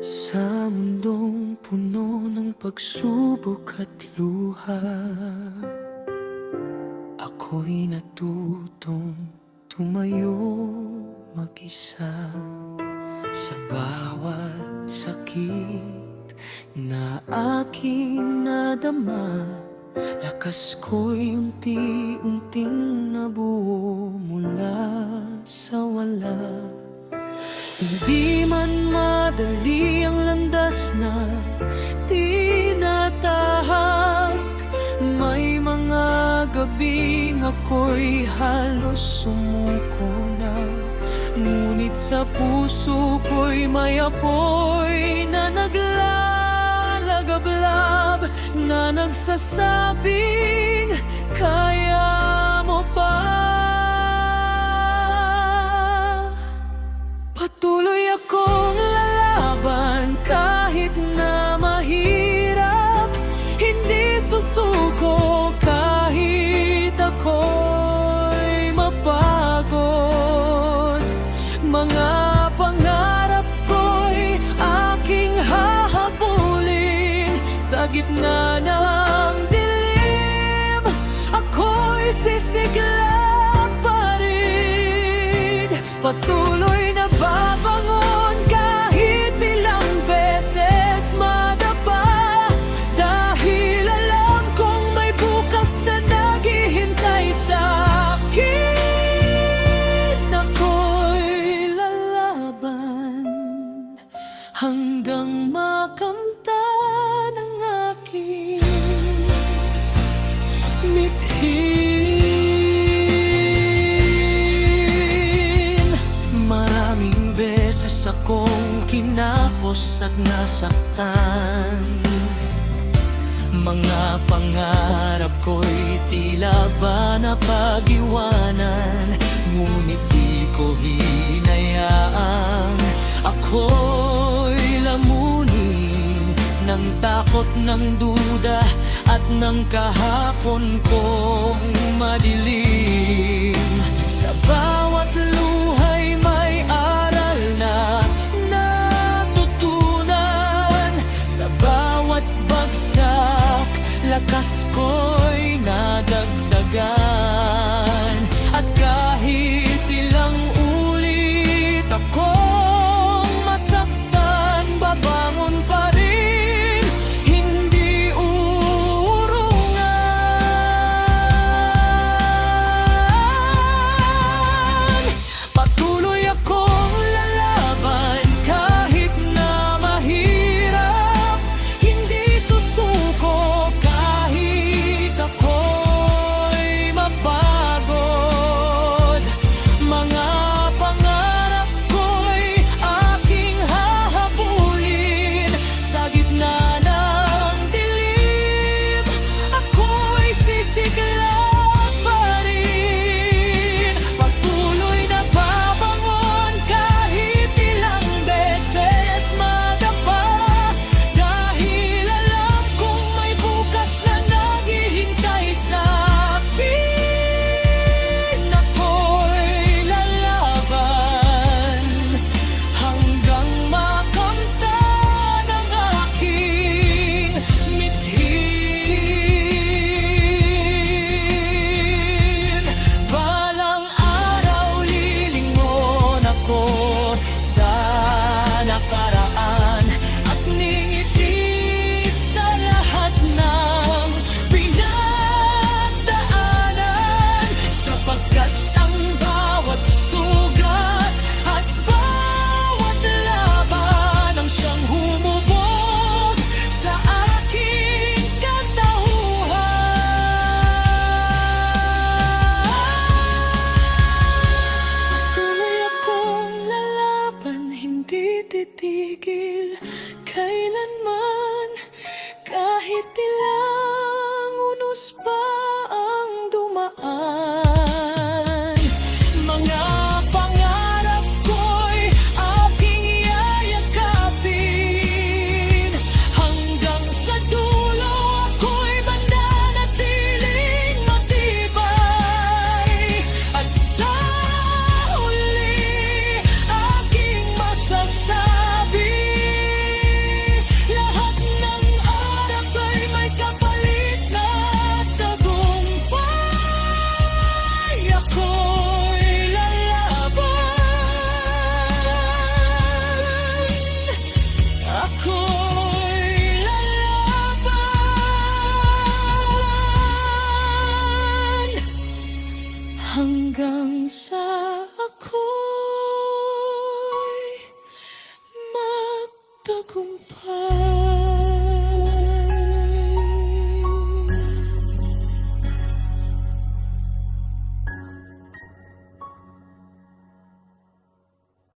Sa mundong puno ng pagsubok at luha, ako'y natutong tumayo mag-isa. Sa bawat sakit na aking nadama, lakas ko'y unti-unting nabuo mula sa wala. Hindi man madali ang landas na tinatahak, may mga gabing ako'y halos sumuko na. Ngunit sa puso ko'y may apoy na naglalagablab, na nagsasabing kaya mo pa. Patuloy akong lalaban kahit na mahirap, hindi susuko kahit ako'y mapagod. Mga pangarap ko'y aking hahabulin, sa gitna ng dilim ako'y sisigla pa rin. Patuloy na babangon kahit ilang beses madapa, dahil alam kong may bukas na naghihintay sa akin. Ako'y lalaban hanggang makamtan ang aking mithin. Akong kinapos at nasaktan, mga pangarap ko'y tila ba napag-iwanan. Ngunit di ko hinayaang ako'y lamunin ng takot, ng duda at ng kahapon kong madilim. Sa bawat luhay may aral na natutunan, sa bawat bagsak lakas ko'y nadagdagan. At kahit ilang ulit akong masaktan, babangon pa rin, hindi uurungan. Patuloy akong lalaban kahit na mahirap, hindi susuko kahit ako'y mapagod. Mga pangarap ko'y aking hahabulin, sa gitna ng dilim ako'y sisigla pa rin. Patuloy na babangon kahit ilang beses madapa, dahil alam kong may bukas na naghihintay sa akin. Ako'y lalaban hanggang makamtan ang aking mithin. Balang araw lilingon ako sa nakaraan at ngingiti sa lahat ng pinagdaanan, sapagkat ang bawat sugat at bawat laban ang siyang humubog sa aking katauhan. Patuloy akong lalaban, hindi titigil kailanman, kahit